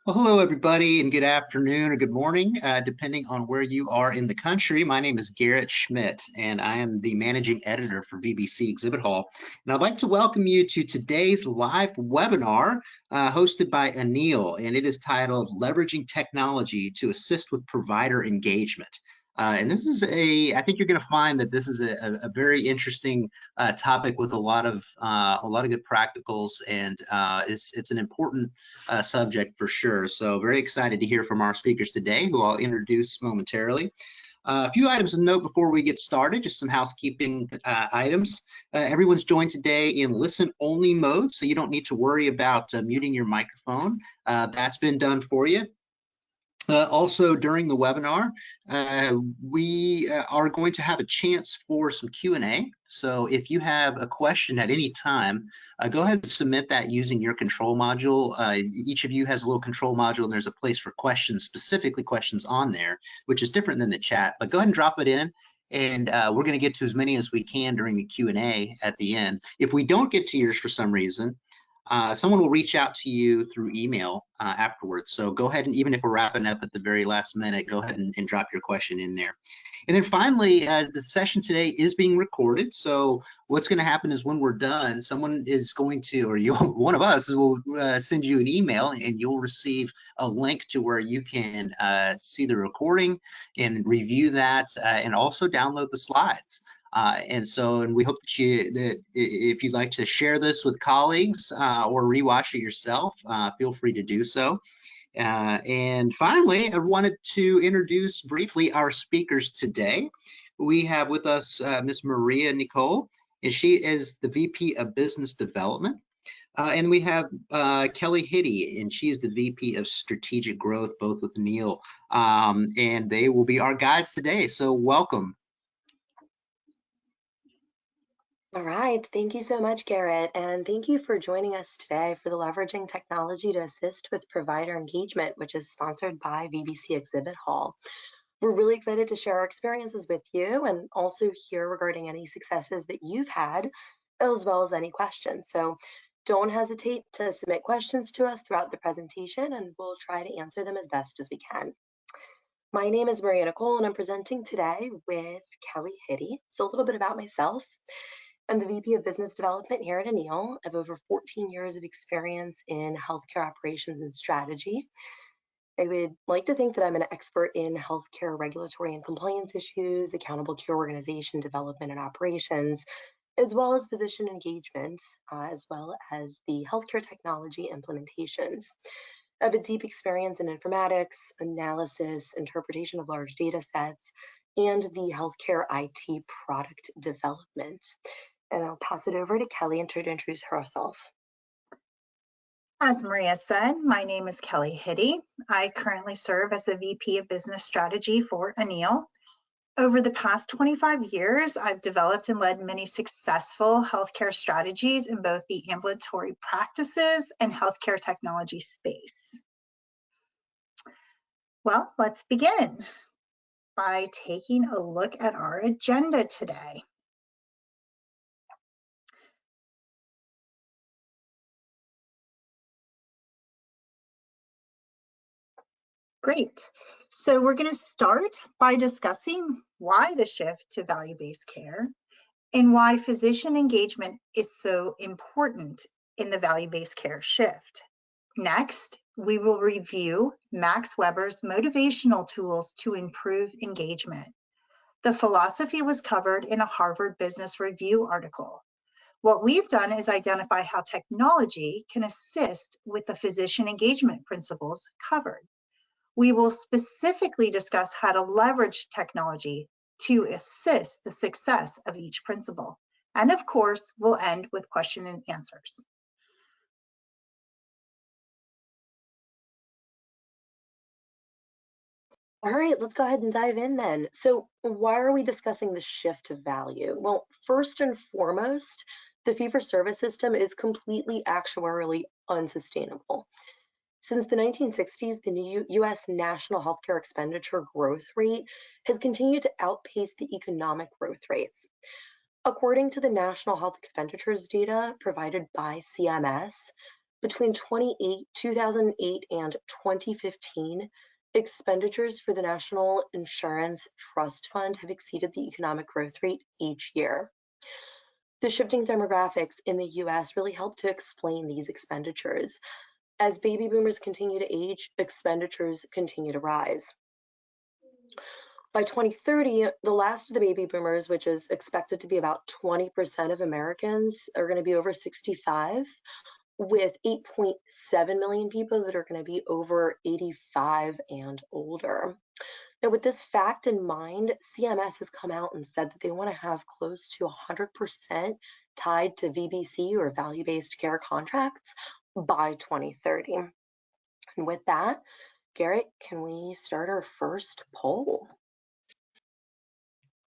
Well, hello, everybody, and good afternoon or good morning, depending on where you are in the country. My name is Garrett Schmidt, and I am the managing editor for VBC Exhibit Hall. And I'd like to welcome you to today's live webinar hosted by AaNeel, and it is titled Leveraging Technology to Assist with Provider Engagement. And this is I think you're going to find that this is a very interesting topic with a lot of good practicals, and it's an important subject for sure. So very excited to hear from our speakers today, who I'll introduce momentarily. A few items of note before we get started, just some housekeeping items. Everyone's joined today in listen-only mode, so you don't need to worry about muting your microphone. That's been done for you. Also, during the webinar, we are going to have a chance for some Q&A. So if you have a question at any time, go ahead and submit that using your control module. Each of you has a little control module, and there's a place for questions, specifically questions on there, which is different than the chat. But go ahead and drop it in, and we're going to get to as many as we can during the Q&A at the end. If we don't get to yours for some reason, someone will reach out to you through email afterwards. So go ahead, and even if we're wrapping up at the very last minute, go ahead and drop your question in there. And then finally, the session today is being recorded. So what's going to happen is when we're done, someone is going to, or one of us will send you an email, and you'll receive a link to where you can see the recording and review that, and also download the slides. And we hope that if you'd like to share this with colleagues or rewatch it yourself, feel free to do so. And finally, I wanted to introduce briefly our speakers today. We have with us Ms. Maria Nicole, and she is the VP of Business Development. And we have Kelly Hitty, and she is the VP of Strategic Growth, both with AaNeel. And they will be our guides today, so welcome. All right, thank you so much, Garrett, and thank you for joining us today for the Leveraging Technology to Assist with Provider Engagement, which is sponsored by VBC Exhibit Hall. We're really excited to share our experiences with you and also hear regarding any successes that you've had, as well as any questions. So don't hesitate to submit questions to us throughout the presentation, and we'll try to answer them as best as we can. My name is Maria Nicole, and I'm presenting today with Kelly Hitty. So a little bit about myself. I'm the VP of Business Development here at AaNeel. I have over 14 years of experience in healthcare operations and strategy. I would like to think that I'm an expert in healthcare regulatory and compliance issues, accountable care organization development and operations, as well as physician engagement, as well as the healthcare technology implementations. I have a deep experience in informatics, analysis, interpretation of large data sets, and the healthcare IT product development. And I'll pass it over to Kelly to introduce herself. As Maria said, my name is Kelly Hitty. I currently serve as the VP of Business Strategy for AaNeel. Over the past 25 years, I've developed and led many successful healthcare strategies in both the ambulatory practices and healthcare technology space. Well, let's begin by taking a look at our agenda today. Great. So we're going to start by discussing why the shift to value-based care and why physician engagement is so important in the value-based care shift. Next, we will review Max Weber's motivational tools to improve engagement. The philosophy was covered in a Harvard Business Review article. What we've done is identify how technology can assist with the physician engagement principles covered. We will specifically discuss how to leverage technology to assist the success of each principle. And of course, we'll end with question and answers. All right, let's go ahead and dive in then. So why are we discussing the shift to value? Well, first and foremost, the fee-for-service system is completely actuarially unsustainable. Since the 1960s, the U.S. national healthcare expenditure growth rate has continued to outpace the economic growth rates. According to the National Health Expenditures data provided by CMS, Between 2008 and 2015, expenditures for the National Insurance Trust Fund have exceeded the economic growth rate each year. The shifting demographics in the US really help to explain these expenditures. As baby boomers continue to age, expenditures continue to rise. By 2030, the last of the baby boomers, which is expected to be about 20% of Americans, are going to be over 65, with 8.7 million people that are going to be over 85 and older. Now, with this fact in mind, CMS has come out and said that they want to have close to 100% tied to VBC or value-based care contracts by 2030. And with that, Garrett, can we start our first poll?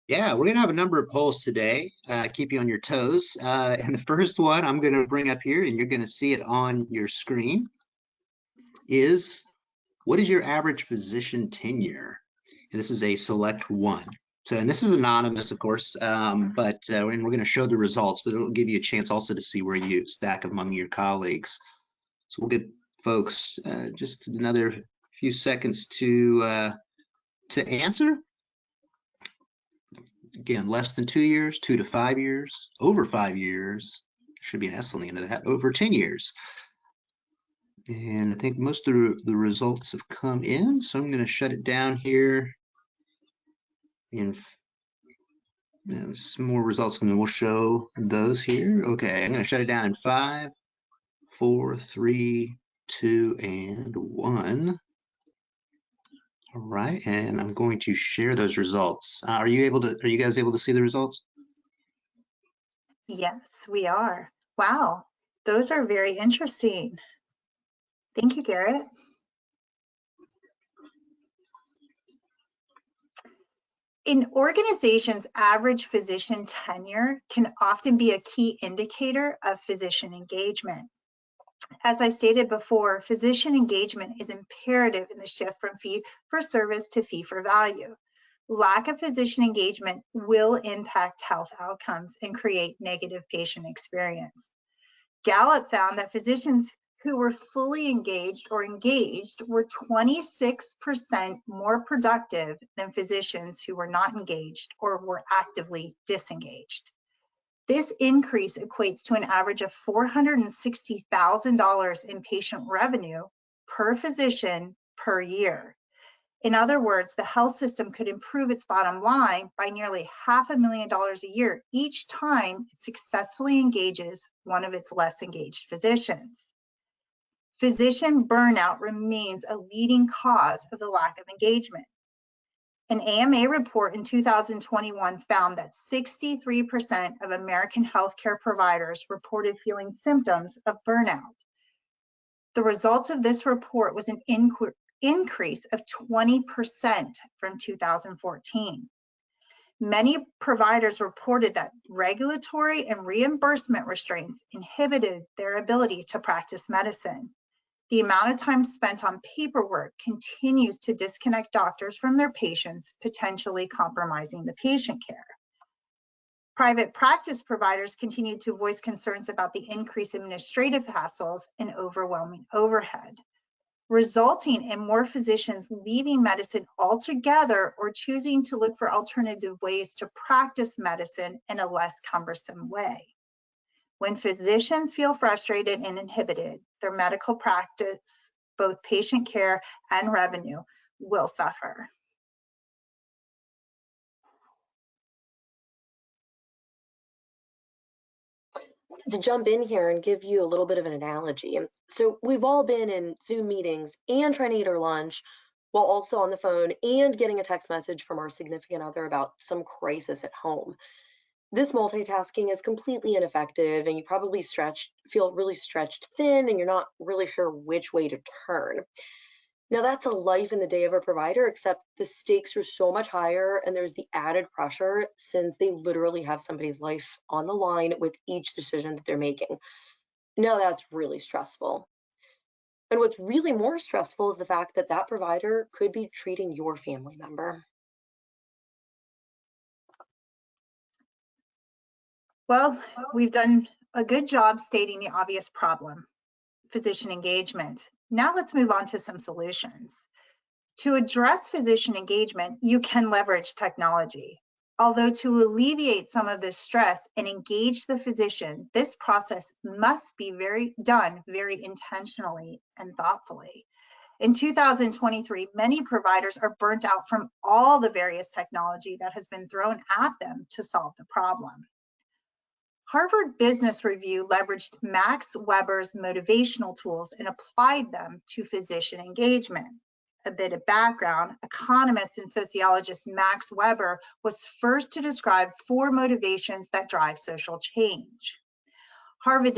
Yeah, we're going to have a number of polls today, keep you on your toes. And the first one I'm going to bring up here, and you're going to see it on your screen, is what is your average physician tenure? And this is a select one. So, and this is anonymous, of course, but and we're going to show the results, but it'll give you a chance also to see where you stack among your colleagues. So we'll give folks just another few seconds to answer. Again, less than 2 years, 2 to 5 years, over 5 years, should be an S on the end of that, over 10 years. And I think most of the results have come in, so I'm going to shut it down here. And some more results, and then we'll show those here. Okay, I'm going to shut it down in 5, 4, 3, 2, and 1. All right, and I'm going to share those results. Are you guys able to see the results? Yes, we are. Wow, those are very interesting. Thank you, Garrett. In organizations, average physician tenure can often be a key indicator of physician engagement. As I stated before, physician engagement is imperative in the shift from fee-for-service to fee-for-value. Lack of physician engagement will impact health outcomes and create negative patient experience. Gallup found that physicians who were fully engaged or engaged were 26% more productive than physicians who were not engaged or were actively disengaged. This increase equates to an average of $460,000 in patient revenue per physician per year. In other words, the health system could improve its bottom line by nearly $500,000 a year each time it successfully engages one of its less engaged physicians. Physician burnout remains a leading cause of the lack of engagement. An AMA report in 2021 found that 63% of American healthcare providers reported feeling symptoms of burnout. The results of this report was an increase of 20% from 2014. Many providers reported that regulatory and reimbursement restraints inhibited their ability to practice medicine. The amount of time spent on paperwork continues to disconnect doctors from their patients, potentially compromising the patient care. Private practice providers continue to voice concerns about the increased administrative hassles and overwhelming overhead, resulting in more physicians leaving medicine altogether or choosing to look for alternative ways to practice medicine in a less cumbersome way. When physicians feel frustrated and inhibited, their medical practice, both patient care and revenue, will suffer. To jump in here and give you a little bit of an analogy. So we've all been in Zoom meetings and trying to eat our lunch while also on the phone and getting a text message from our significant other about some crisis at home. This multitasking is completely ineffective, and you probably feel really stretched thin, and you're not really sure which way to turn. Now, that's a life in the day of a provider, except the stakes are so much higher, and there's the added pressure since they literally have somebody's life on the line with each decision that they're making. Now, that's really stressful. And what's really more stressful is the fact that that provider could be treating your family member. Well, we've done a good job stating the obvious problem. physician engagement. Now let's move on to some solutions. To address physician engagement, you can leverage technology. Although to alleviate some of this stress and engage the physician, this process must be done very intentionally and thoughtfully. In 2023, many providers are burnt out from all the various technology that has been thrown at them to solve the problem. Harvard Business Review leveraged Max Weber's motivational tools and applied them to physician engagement. A bit of background, economist and sociologist Max Weber was first to describe 4 motivations that drive social change. Harvard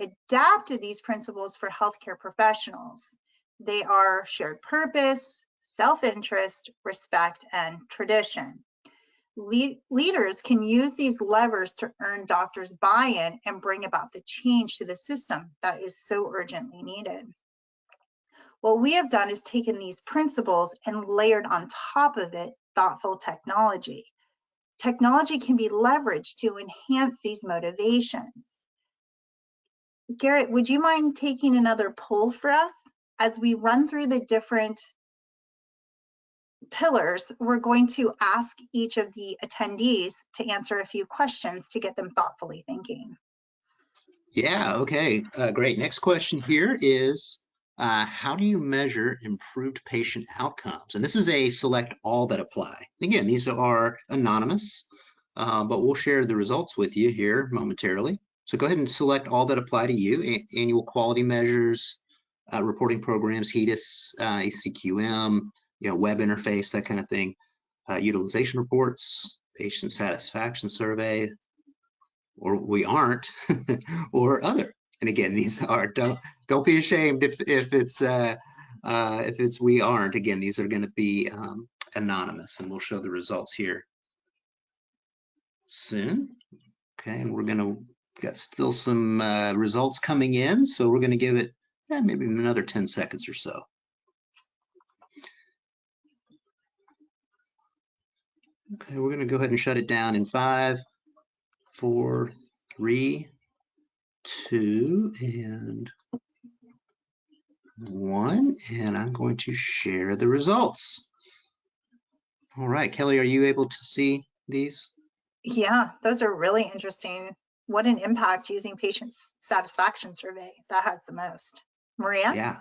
adapted these principles for healthcare professionals. They are shared purpose, self-interest, respect, and tradition. Leaders can use these levers to earn doctors' buy-in and bring about the change to the system that is so urgently needed. What we have done is taken these principles and layered on top of it thoughtful technology. Technology can be leveraged to enhance these motivations. Garrett, would you mind taking another poll for us? As we run through the different pillars, we're going to ask each of the attendees to answer a few questions to get them thoughtfully thinking. Yeah, okay, great. Next question here is, how do you measure improved patient outcomes? And this is a select all that apply. Again, these are anonymous, but we'll share the results with you here momentarily. So go ahead and select all that apply to you. Annual quality measures, reporting programs, HEDIS, ACQM, web interface, that kind of thing, utilization reports, patient satisfaction survey, or we aren't, or other. And again, these are, don't be ashamed if it's we aren't. Again, these are going to be anonymous, and we'll show the results here soon. Okay, and we're going to got still some results coming in, so we're going to give it maybe another 10 seconds or so. Okay, we're going to go ahead and shut it down in 5, 4, 3, 2, and 1, and I'm going to share the results. All right, Kelly, are you able to see these? Yeah, those are really interesting. What an impact using patient satisfaction survey. That has the most. Maria? Yeah.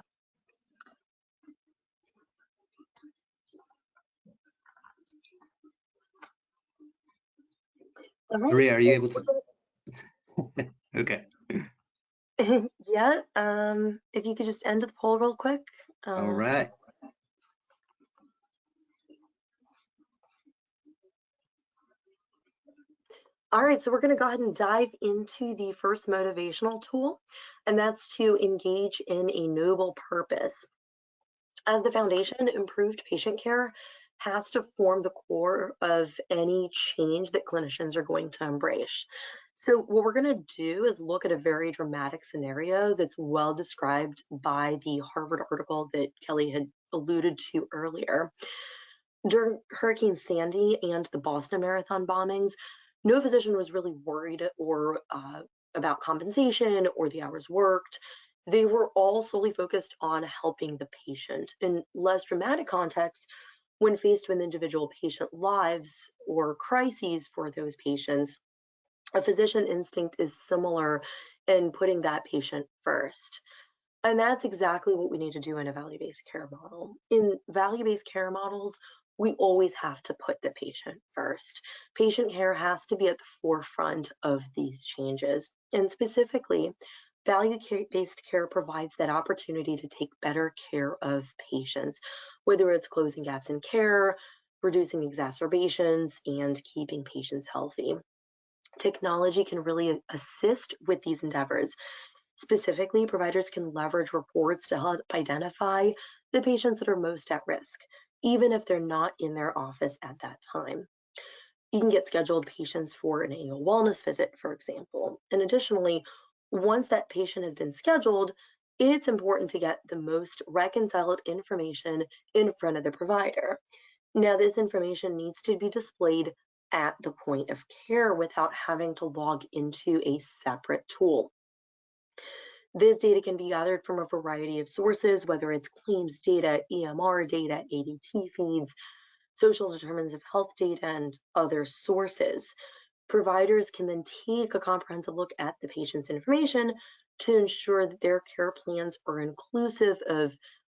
All right. Maria, are you able to? Okay. Yeah, if you could just end the poll real quick. All right. All right, so we're going to go ahead and dive into the first motivational tool, and that's to engage in a noble purpose. As the foundation, improved patient care has to form the core of any change that clinicians are going to embrace. So what we're going to do is look at a very dramatic scenario that's well described by the Harvard article that Kelly had alluded to earlier. During Hurricane Sandy and the Boston Marathon bombings, no physician was really worried or about compensation or the hours worked. They were all solely focused on helping the patient. In less dramatic contexts, when faced with individual patient lives or crises for those patients, a physician instinct is similar in putting that patient first. And that's exactly what we need to do in a value-based care model. In value-based care models, we always have to put the patient first. Patient care has to be at the forefront of these changes. And specifically, value-based care provides that opportunity to take better care of patients, whether it's closing gaps in care, reducing exacerbations, and keeping patients healthy. Technology can really assist with these endeavors. Specifically, providers can leverage reports to help identify the patients that are most at risk, even if they're not in their office at that time. You can get scheduled patients for an annual wellness visit, for example. And additionally, once that patient has been scheduled, it's important to get the most reconciled information in front of the provider. Now, this information needs to be displayed at the point of care without having to log into a separate tool. This data can be gathered from a variety of sources, whether it's claims data, EMR data, ADT feeds, social determinants of health data, and other sources. Providers can then take a comprehensive look at the patient's information to ensure that their care plans are inclusive of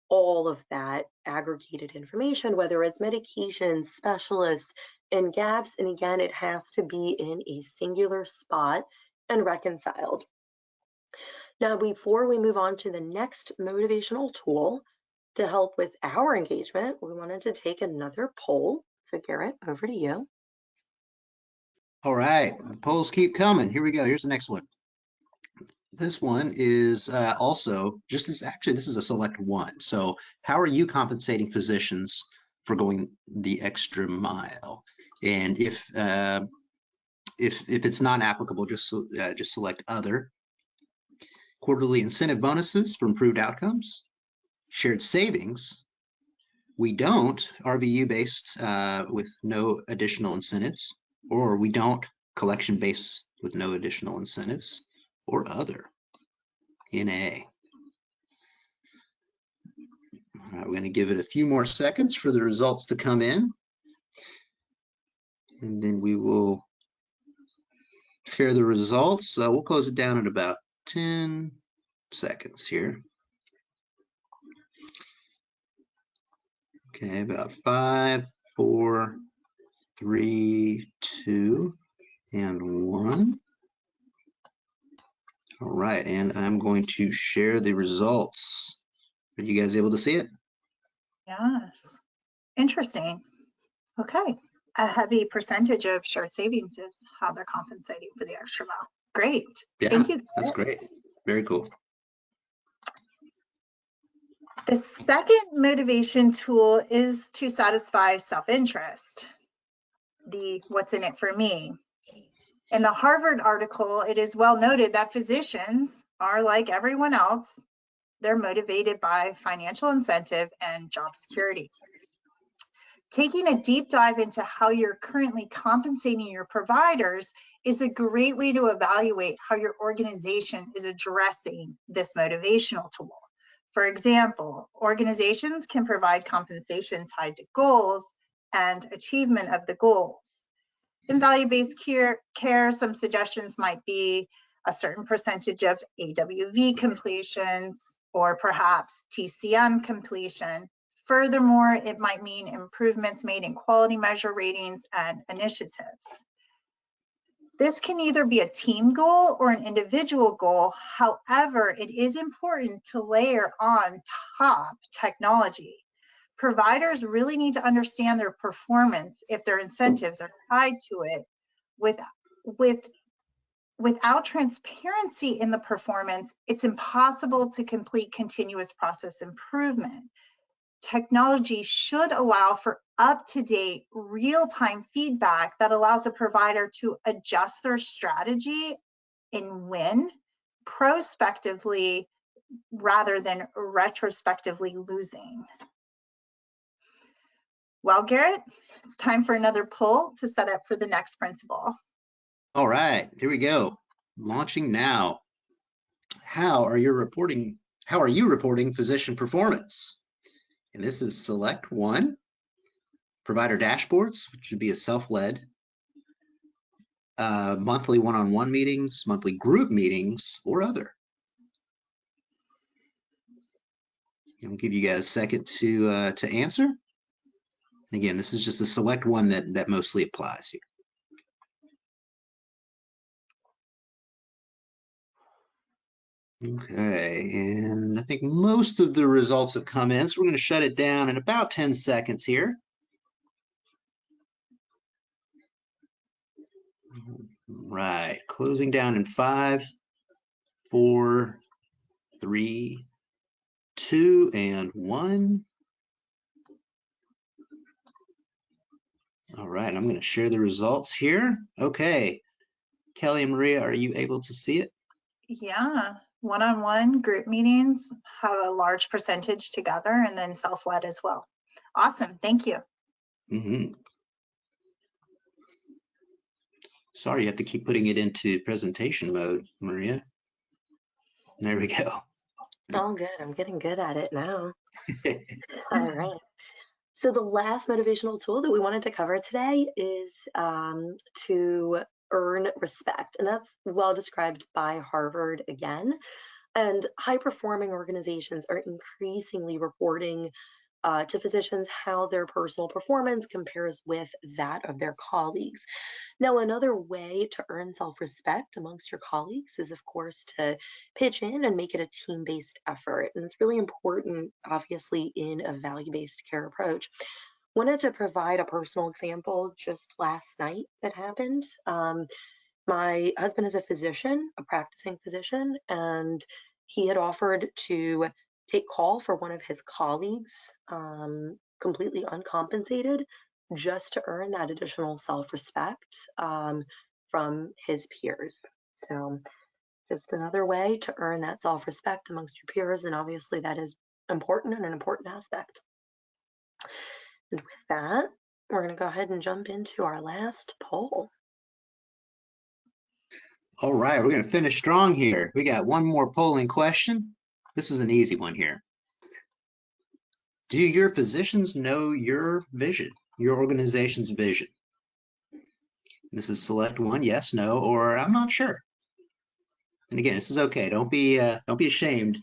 all of that aggregated information, whether it's medications, specialists, and gaps. And again, it has to be in a singular spot and reconciled. Now, before we move on to the next motivational tool to help with our engagement, we wanted to take another poll. So Garrett, over to you. All right, the polls keep coming. Here we go. Here's the next one. This one is also just as actually this is a select one. So how are you compensating physicians for going the extra mile? And if it's not applicable, just select other. Quarterly incentive bonuses for improved outcomes. Shared savings. We don't RVU based with no additional incentives, or we don't collection based with no additional incentives, or other. NA. All right, we're going to give it a few more seconds for the results to come in, and then we will share the results. We'll close it down in about 10 seconds here. Okay, about 5, 4, 3, 2, and 1. All right, and I'm going to share the results. Are you guys able to see it? Yes. Interesting. Okay. A heavy percentage of shared savings is how they're compensating for the extra mile. Great. Yeah, Thank you. that's great. Very cool. The second motivation tool is to satisfy self-interest. The what's in it for me. In the Harvard article, it is well noted that physicians are like everyone else. They're motivated by financial incentive and job security. Taking a deep dive into how you're currently compensating your providers is a great way to evaluate how your organization is addressing this motivational tool. For example, organizations can provide compensation tied to goals and achievement of the goals. In value-based care, some suggestions might be a certain percentage of AWV completions or perhaps TCM completion. Furthermore, it might mean improvements made in quality measure ratings and initiatives. This can either be a team goal or an individual goal. However, it is important to layer on top technology. Providers really need to understand their performance if their incentives are tied to it. Without transparency in the performance, it's impossible to complete continuous process improvement. Technology should allow for up-to-date, real-time feedback that allows a provider to adjust their strategy and win prospectively rather than retrospectively losing. Well, Garrett, it's time for another poll to set up for the next principle. All right, here we go. Launching now. How are you reporting physician performance? And this is select one. Provider dashboards, which should be a self-led. Monthly one-on-one meetings, monthly group meetings, or other. I'll give you guys a second to answer. Again, this is just a select one that mostly applies here. Okay, and I think most of the results have come in, so we're going to shut it down in about 10 seconds here. Right, closing down in 5, 4, 3, 2, and 1. All right, I'm going to share the results here. Okay, Kelly and Maria, are you able to see it? Yeah, one-on-one group meetings have a large percentage together, and then self-led as well. Awesome, thank you. Mm-hmm. Sorry, you have to keep putting it into presentation mode, Maria. There we go. Oh, good. I'm getting good at it now. All right. So the last motivational tool that we wanted to cover today is to earn respect. And that's well described by Harvard again. And high performing organizations are increasingly reporting to physicians how their personal performance compares with that of their colleagues. Now, another way to earn self respect amongst your colleagues is, of course, to pitch in and make it a team based effort. And it's really important, obviously, in a value based care approach. Wanted to provide a personal example just last night that happened. My husband is a physician, a practicing physician, and he had offered to take call for one of his colleagues, completely uncompensated, just to earn that additional self-respect from his peers. So just another way to earn that self-respect amongst your peers, and obviously that is important and an important aspect. And with that, we're going to go ahead and jump into our last poll. All right, we're going to finish strong here. We got one more polling question. This is an easy one here. Do your physicians know your vision, your organization's vision? This is select one, yes, no, or I'm not sure. And again, this is okay. Don't be ashamed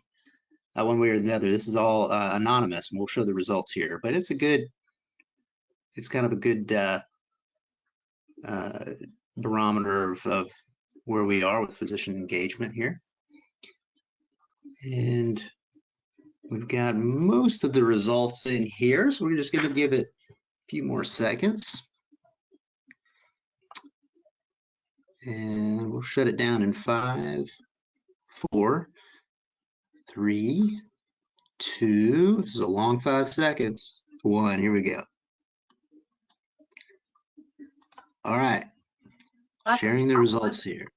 one way or the other. This is all anonymous, and we'll show the results here. But it's kind of a good barometer of where we are with physician engagement here. And we've got most of the results in here, so we're just going to give it a few more seconds. And we'll shut it down in 5, 4, 3, 2. This is a long 5 seconds. 1. Here we go. All right. Sharing the results here.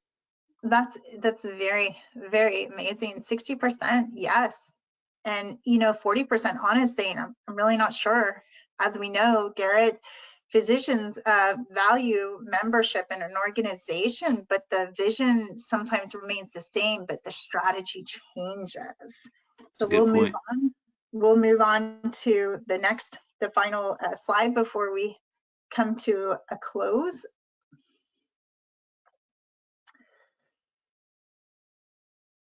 That's very, very amazing. 60% yes. And 40% honest saying I'm really not sure. As we know, Garrett, physicians value membership in an organization, but the vision sometimes remains the same, but the strategy changes. So we'll move on. We'll move on to the final slide before we come to a close.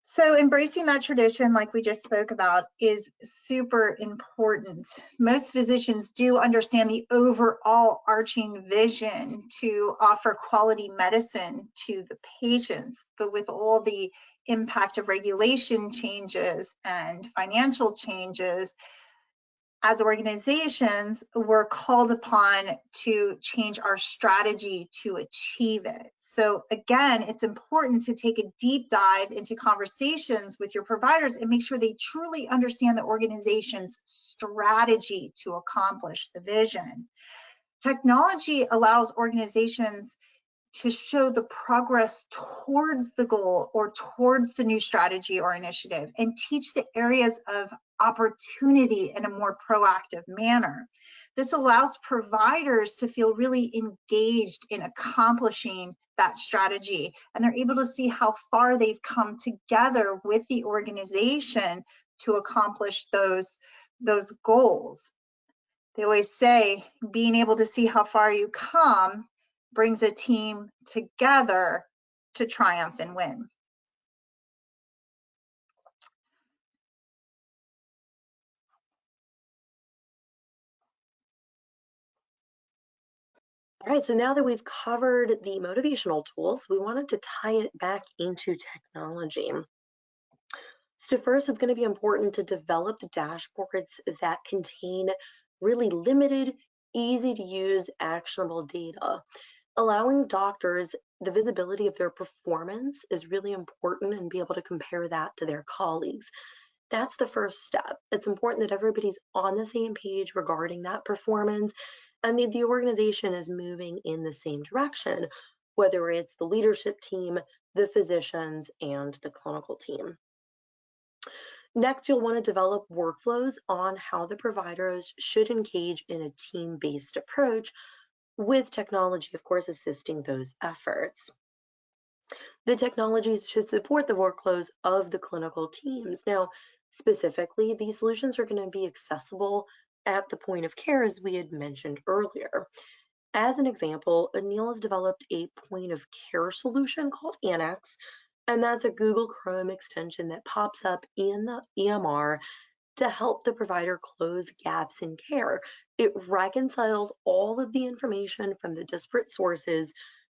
So embracing that tradition, like we just spoke about, is super important. Most physicians do understand the overall arching vision to offer quality medicine to the patients, but with all the impact of regulation changes and financial changes, as organizations, we're called upon to change our strategy to achieve it. So again, it's important to take a deep dive into conversations with your providers and make sure they truly understand the organization's strategy to accomplish the vision. Technology allows organizations to show the progress towards the goal or towards the new strategy or initiative and teach the areas of opportunity in a more proactive manner. This allows providers to feel really engaged in accomplishing that strategy, and they're able to see how far they've come together with the organization to accomplish those goals. They always say being able to see how far you come brings a team together to triumph and win. All right, so now that we've covered the motivational tools, we wanted to tie it back into technology. So first, it's going to be important to develop the dashboards that contain really limited, easy to use, actionable data. Allowing doctors the visibility of their performance is really important and be able to compare that to their colleagues. That's the first step. It's important that everybody's on the same page regarding that performance and the organization is moving in the same direction, whether it's the leadership team, the physicians, and the clinical team. Next, you'll want to develop workflows on how the providers should engage in a team-based approach with technology, of course, assisting those efforts. the technologies should support the workflows of the clinical teams. Now, specifically, these solutions are going to be accessible at the point of care, as we had mentioned earlier. As an example, AaNeel has developed a point of care solution called Annex, and that's a Google Chrome extension that pops up in the EMR to help the provider close gaps in care. It reconciles all of the information from the disparate sources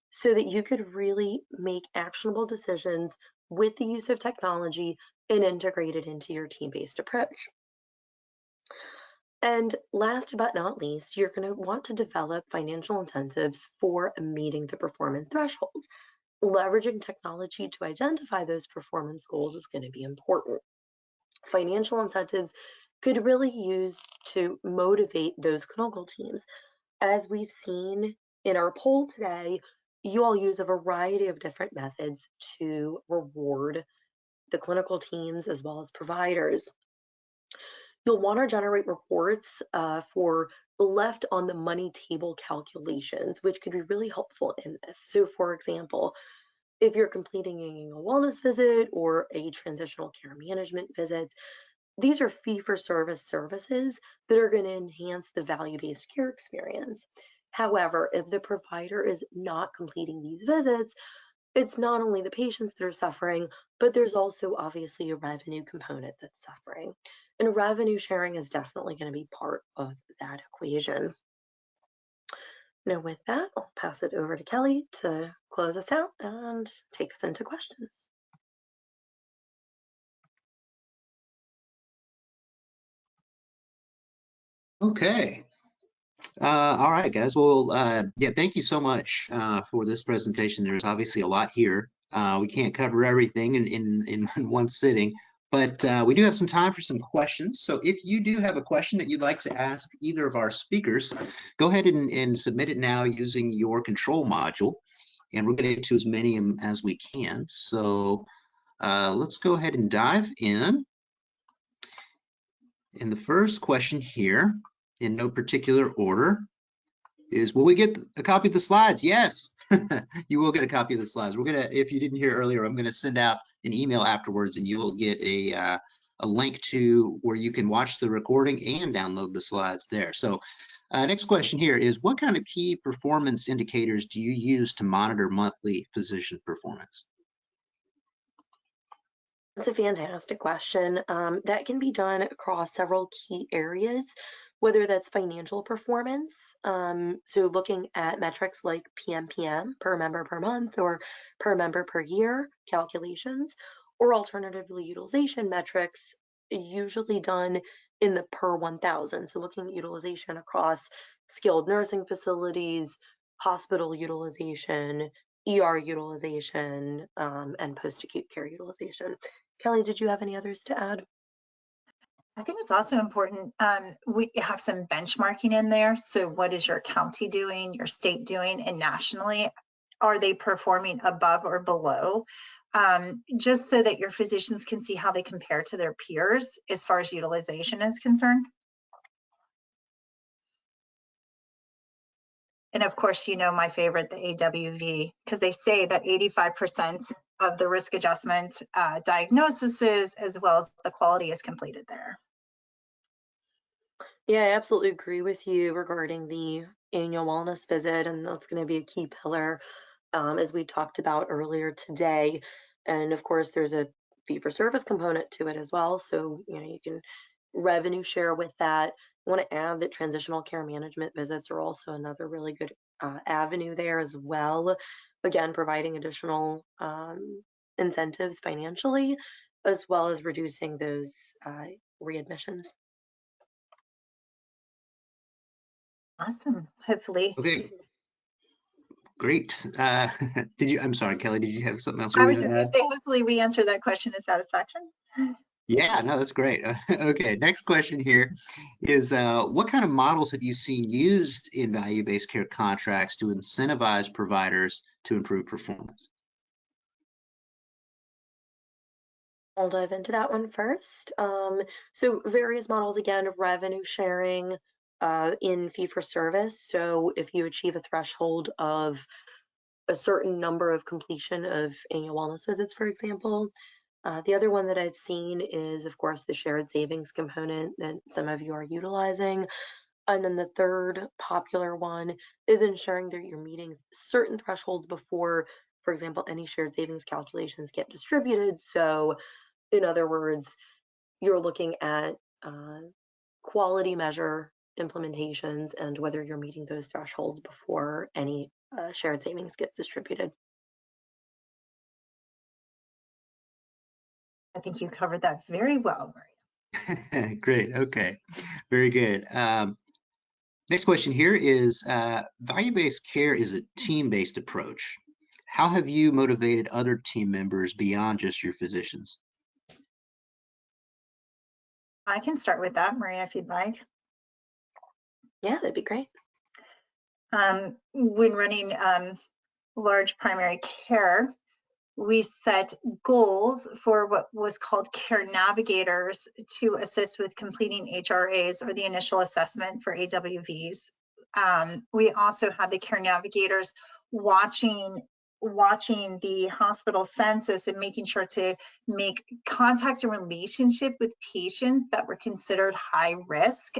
so that you could really make actionable decisions with the use of technology and integrate it into your team-based approach. And last but not least, you're going to want to develop financial incentives for meeting the performance thresholds. Leveraging technology to identify those performance goals is going to be important. Financial incentives could really use to motivate those clinical teams. As we've seen in our poll today, you all use a variety of different methods to reward the clinical teams as well as providers. You'll want to generate reports for left on the money table calculations, which could be really helpful in this. So, for example, if you're completing an annual wellness visit or a transitional care management visit, these are fee-for-service services that are going to enhance the value-based care experience. However, if the provider is not completing these visits, it's not only the patients that are suffering, but there's also obviously a revenue component that's suffering. And revenue sharing is definitely going to be part of that equation. Now, with that, I'll pass it over to Kelly to close us out and take us into questions. Okay. All right, guys. Well, yeah, thank you so much for this presentation. There's obviously a lot here. We can't cover everything in one sitting, but we do have some time for some questions. So if you do have a question that you'd like to ask either of our speakers, go ahead and submit it now using your control module, and we're going to get to as many as we can. So let's go ahead and dive in. And the first question here, in no particular order, is will we get a copy of the slides? Yes, you will get a copy of the slides. We're gonna, if you didn't hear earlier, I'm gonna send out an email afterwards and you will get a link to where you can watch the recording and download the slides there. So next question here is, what kind of key performance indicators do you use to monitor monthly physician performance? That's a fantastic question. That can be done across several key areas, whether that's financial performance, so looking at metrics like PMPM, per member per month, or per member per year calculations, or alternatively utilization metrics, usually done in the per 1,000. So looking at utilization across skilled nursing facilities, hospital utilization, ER utilization, and post-acute care utilization. Kelly, did you have any others to add? I think it's also important, we have some benchmarking in there. So what is your county doing, your state doing, and nationally, are they performing above or below? Just so that your physicians can see how they compare to their peers as far as utilization is concerned. And of course, you know my favorite, the AWV, because they say that 85% of the risk adjustment diagnoses as well as the quality is completed there. Yeah, I absolutely agree with you regarding the annual wellness visit, and that's going to be a key pillar, as we talked about earlier today. And of course, there's a fee-for-service component to it as well. So, you know, you can revenue share with that. I want to add that transitional care management visits are also another really good avenue there as well. Again, providing additional incentives financially, as well as reducing those readmissions. Awesome. Hopefully. Okay, great. I'm sorry, Kelly, did you have something else you I were was going just to going add? to say, hopefully we answered that question to satisfaction. Yeah, no, that's great. Okay, next question here is what kind of models have you seen used in value-based care contracts to incentivize providers to improve performance? I'll dive into that one first. So various models, again, revenue sharing in fee for service. So if you achieve a threshold of a certain number of completion of annual wellness visits, for example. The other one that I've seen is, of course, the shared savings component that some of you are utilizing. And then the third popular one is ensuring that you're meeting certain thresholds before, for example, any shared savings calculations get distributed. So, in other words, you're looking at quality measure implementations and whether you're meeting those thresholds before any shared savings get distributed. I think you covered that very well, Maria. Great. Okay. Very good. Next question here is value-based care is a team-based approach. How have you motivated other team members beyond just your physicians? I can start with that, Maria, if you'd like. Yeah, that'd be great. When running large primary care, we set goals for what was called care navigators to assist with completing HRAs, or the initial assessment for AWVs. We also had the care navigators watching the hospital census and making sure to make contact and relationship with patients that were considered high risk,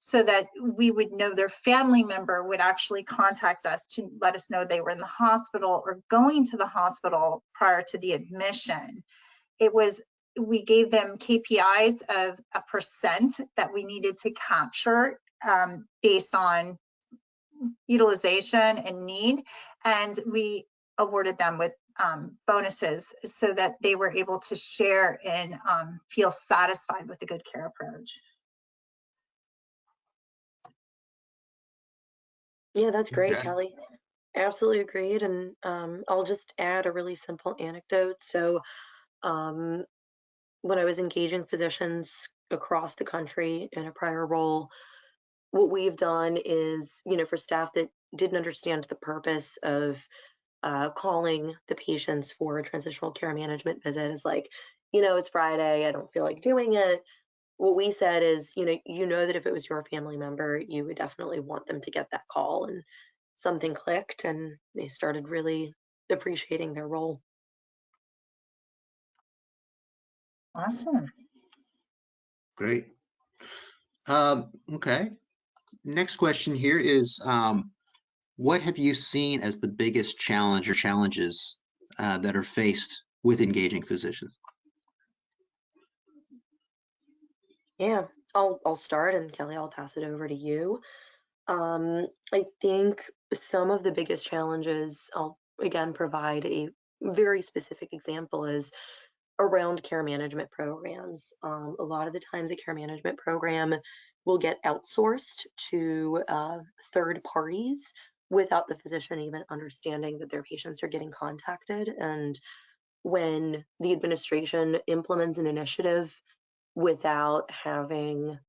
so that we would know their family member would actually contact us to let us know they were in the hospital or going to the hospital prior to the admission. We gave them KPIs of a percent that we needed to capture based on utilization and need, and we awarded them with bonuses so that they were able to share and feel satisfied with the good care approach. Yeah, that's great, Okay. Kelly. Absolutely agreed. And I'll just add a really simple anecdote. So, um, when I was engaging physicians across the country in a prior role, what we've done is, for staff that didn't understand the purpose of calling the patients for a transitional care management visit is like, it's Friday, I don't feel like doing it. What we said is, you know that if it was your family member, you would definitely want them to get that call, and something clicked, and they started really appreciating their role. Awesome. Great. Okay. Next question here is what have you seen as the biggest challenge or challenges that are faced with engaging physicians? Yeah, I'll start, and Kelly, I'll pass it over to you. I think some of the biggest challenges, I'll again provide a very specific example, is around care management programs. A lot of the times, a care management program will get outsourced to third parties without the physician even understanding that their patients are getting contacted. And when the administration implements an initiative without having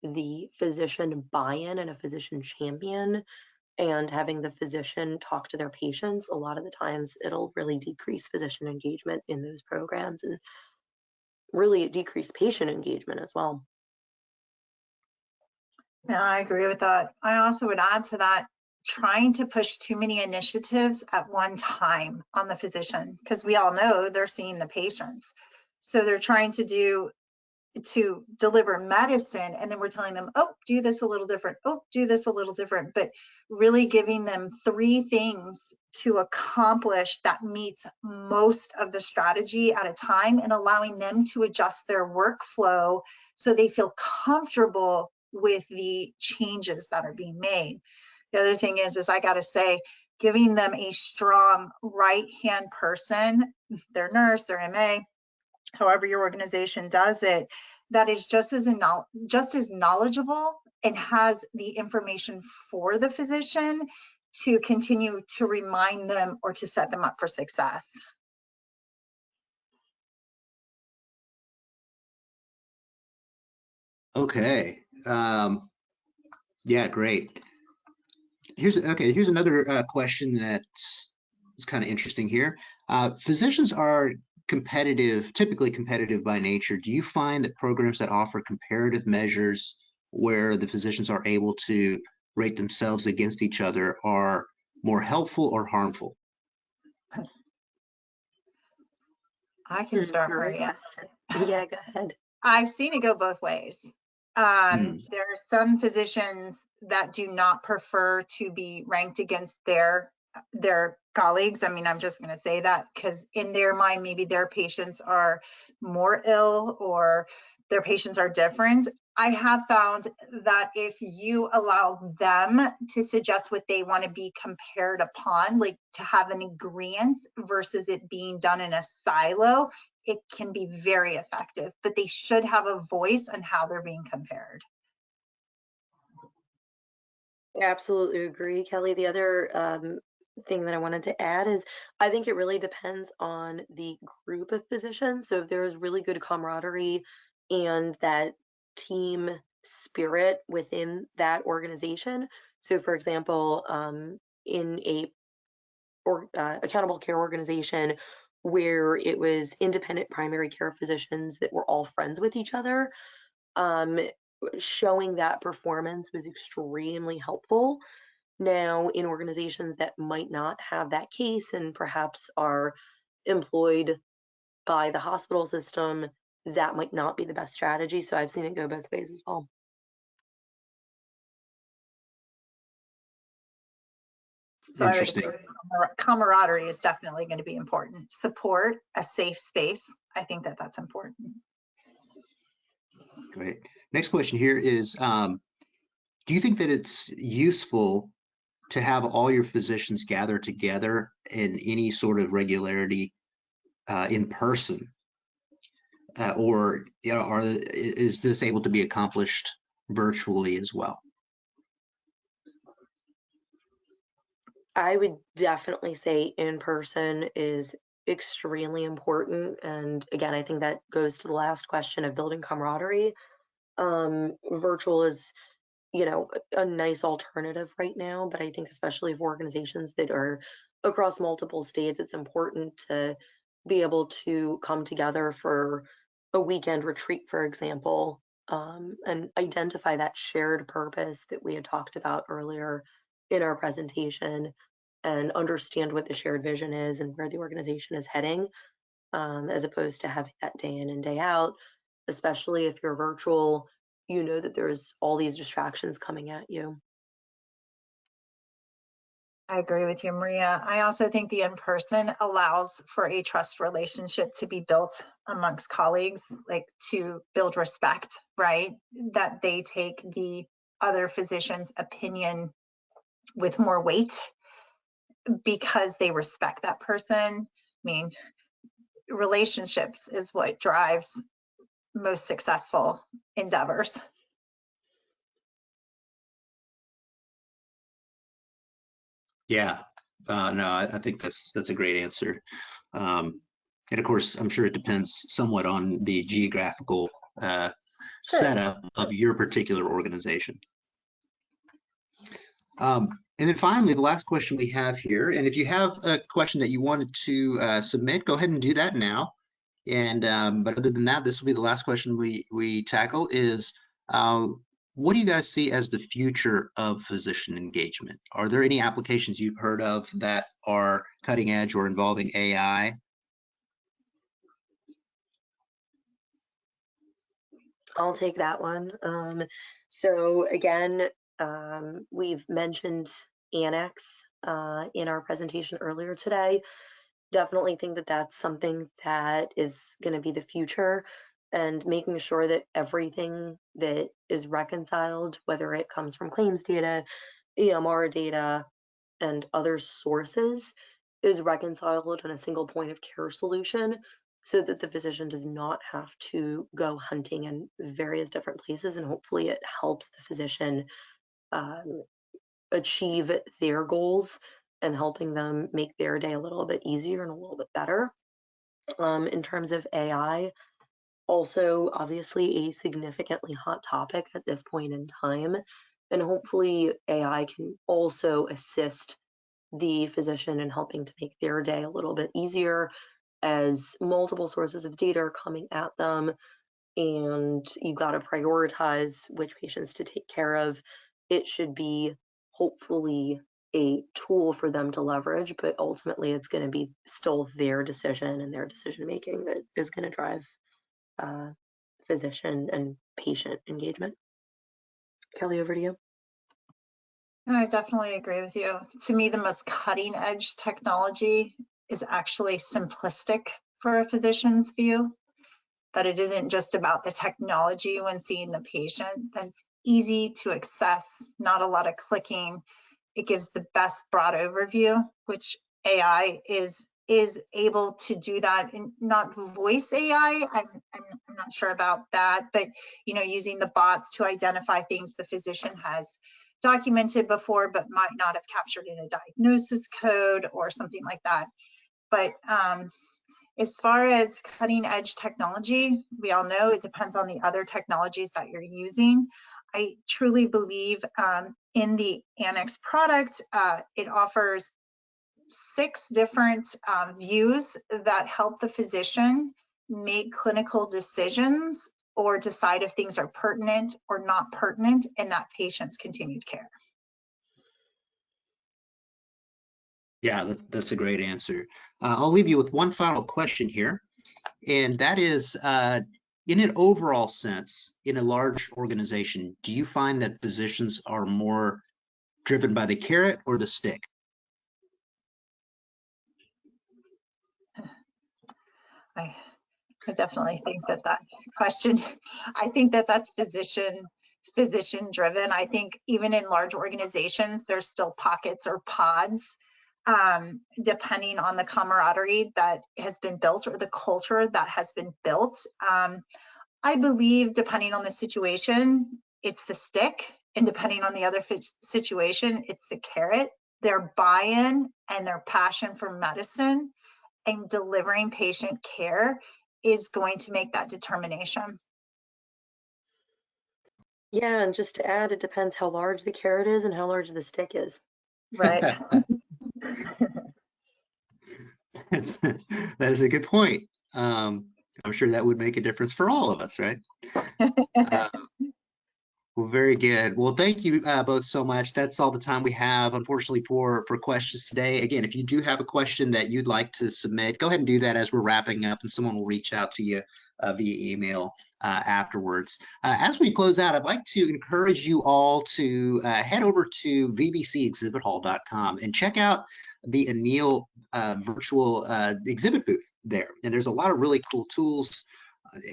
the physician buy-in and a physician champion and having the physician talk to their patients, a lot of the times it'll really decrease physician engagement in those programs and really decrease patient engagement as well. Yeah, I agree with that. I also would add to that, trying to push too many initiatives at one time on the physician, because we all know they're seeing the patients. So they're trying to deliver medicine, and then we're telling them, oh, do this a little different, oh, do this a little different, but really giving them 3 things to accomplish that meets most of the strategy at a time, and allowing them to adjust their workflow so they feel comfortable with the changes that are being made. The other thing is I gotta say, giving them a strong right-hand person, their nurse, their MA, however your organization does it, that is just as knowledgeable and has the information for the physician to continue to remind them or to set them up for success. Okay. Yeah, great. Here's another question that is kind of interesting here. Physicians are typically competitive by nature. Do you find that programs that offer comparative measures where the physicians are able to rate themselves against each other are more helpful or harmful? I can start, Great Maria. question. Yeah, go ahead. I've seen it go both ways. Hmm. There are some physicians that do not prefer to be ranked against their colleagues. I mean, I'm just going to say that because in their mind, maybe their patients are more ill or their patients are different. I have found that if you allow them to suggest what they want to be compared upon, like to have an agreement versus it being done in a silo, it can be very effective, but they should have a voice on how they're being compared. Absolutely agree, Kelly. The other thing that I wanted to add is I think it really depends on the group of physicians. So if there's really good camaraderie and that team spirit within that organization. So, for example, in a accountable care organization where it was independent primary care physicians that were all friends with each other, um, showing that performance was extremely helpful. Now, in organizations that might not have that case and perhaps are employed by the hospital system, that might not be the best strategy. So I've seen it go both ways as well. So I would agree. Interesting. Camaraderie is definitely going to be important. Support, a safe space. I think that that's important. Great. Next question here is, do you think that it's useful to have all your physicians gather together in any sort of regularity in person? Or is this able to be accomplished virtually as well? I would definitely say in person is extremely important. And again, I think that goes to the last question of building camaraderie. Virtual is, a nice alternative right now, but I think especially for organizations that are across multiple states, it's important to be able to come together for a weekend retreat, for example, and identify that shared purpose that we had talked about earlier in our presentation and understand what the shared vision is and where the organization is heading, as opposed to having that day in and day out, especially if you're virtual, you know that there's all these distractions coming at you. I agree with you, Maria. I also think the in-person allows for a trust relationship to be built amongst colleagues, like to build respect, right? That they take the other physician's opinion with more weight because they respect that person. I mean, relationships is what drives most successful endeavors. Yeah, no, I think that's a great answer. And of course, I'm sure it depends somewhat on the geographical Sure. setup of your particular organization. And then finally, the last question we have here, and if you have a question that you wanted to submit, go ahead and do that now. And but other than that, this will be the last question we tackle is, what do you guys see as the future of physician engagement? Are there any applications you've heard of that are cutting edge or involving AI? I'll take that one. So again, we've mentioned Annex in our presentation earlier today. Definitely think that that's something that is going to be the future, and making sure that everything that is reconciled, whether it comes from claims data, EMR data, and other sources, is reconciled in a single point of care solution so that the physician does not have to go hunting in various different places. And hopefully it helps the physician um, achieve their goals and helping them make their day a little bit easier and a little bit better. In terms of AI, also obviously a significantly hot topic at this point in time. And hopefully AI can also assist the physician in helping to make their day a little bit easier as multiple sources of data are coming at them, and you've got to prioritize which patients to take care of. It should be hopefully a tool for them to leverage, but ultimately it's going to be still their decision and their decision making that is going to drive physician and patient engagement. Kelly, over to you. I definitely agree with you. To me, the most cutting edge technology is actually simplistic for a physician's view, that it isn't just about the technology when seeing the patient, that it's easy to access, not a lot of clicking. It gives the best broad overview, which AI is able to do that, and not voice AI. I'm not sure about that, but using the bots to identify things the physician has documented before but might not have captured in a diagnosis code or something like that. But as far as cutting edge technology, we all know it depends on the other technologies that you're using. I truly believe in the AaNeex product, it offers 6 different views that help the physician make clinical decisions or decide if things are pertinent or not pertinent in that patient's continued care. Yeah, that's a great answer. I'll leave you with one final question here, and that is, in an overall sense, in a large organization, do you find that physicians are more driven by the carrot or the stick? I definitely think that question, I think that's physician driven. I think even in large organizations, there's still pockets or pods, depending on the camaraderie that has been built or the culture that has been built. I believe depending on the situation, it's the stick, and depending on the other situation, it's the carrot. Their buy-in and their passion for medicine and delivering patient care is going to make that determination. Yeah, and just to add, it depends how large the carrot is and how large the stick is. Right. That is a good point. I'm sure that would make a difference for all of us, right? Well, very good. Well, thank you both so much. That's all the time we have, unfortunately, for questions today. Again, if you do have a question that you'd like to submit, go ahead and do that as we're wrapping up, and someone will reach out to you via email afterwards. As we close out, I'd like to encourage you all to head over to vbcexhibithall.com and check out the AaNeel virtual exhibit booth there. And there's a lot of really cool tools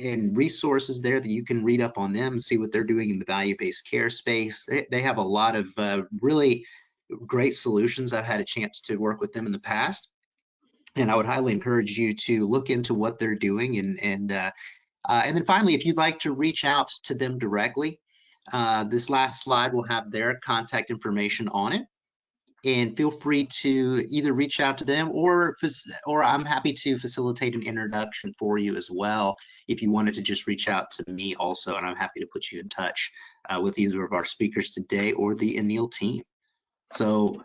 and resources there that you can read up on them and see what they're doing in the value-based care space. They have a lot of really great solutions. I've had a chance to work with them in the past, and I would highly encourage you to look into what they're doing. And then finally, if you'd like to reach out to them directly, this last slide will have their contact information on it. And feel free to either reach out to them or I'm happy to facilitate an introduction for you as well if you wanted to just reach out to me also, and I'm happy to put you in touch with either of our speakers today or the AaNeel team. So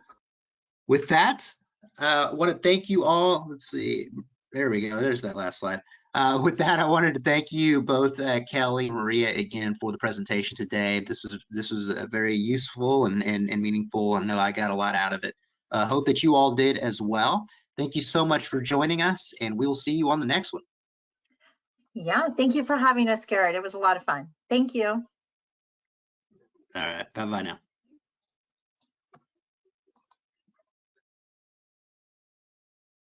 with that, I want to thank you all. Let's see, there we go, there's that last slide. With that, I wanted to thank you both, Kelly and Maria, again for the presentation today. This was very useful and meaningful. I know I got a lot out of it. Hope that you all did as well. Thank you so much for joining us, and we will see you on the next one. Yeah, thank you for having us, Garrett. It was a lot of fun. Thank you. All right, bye-bye now.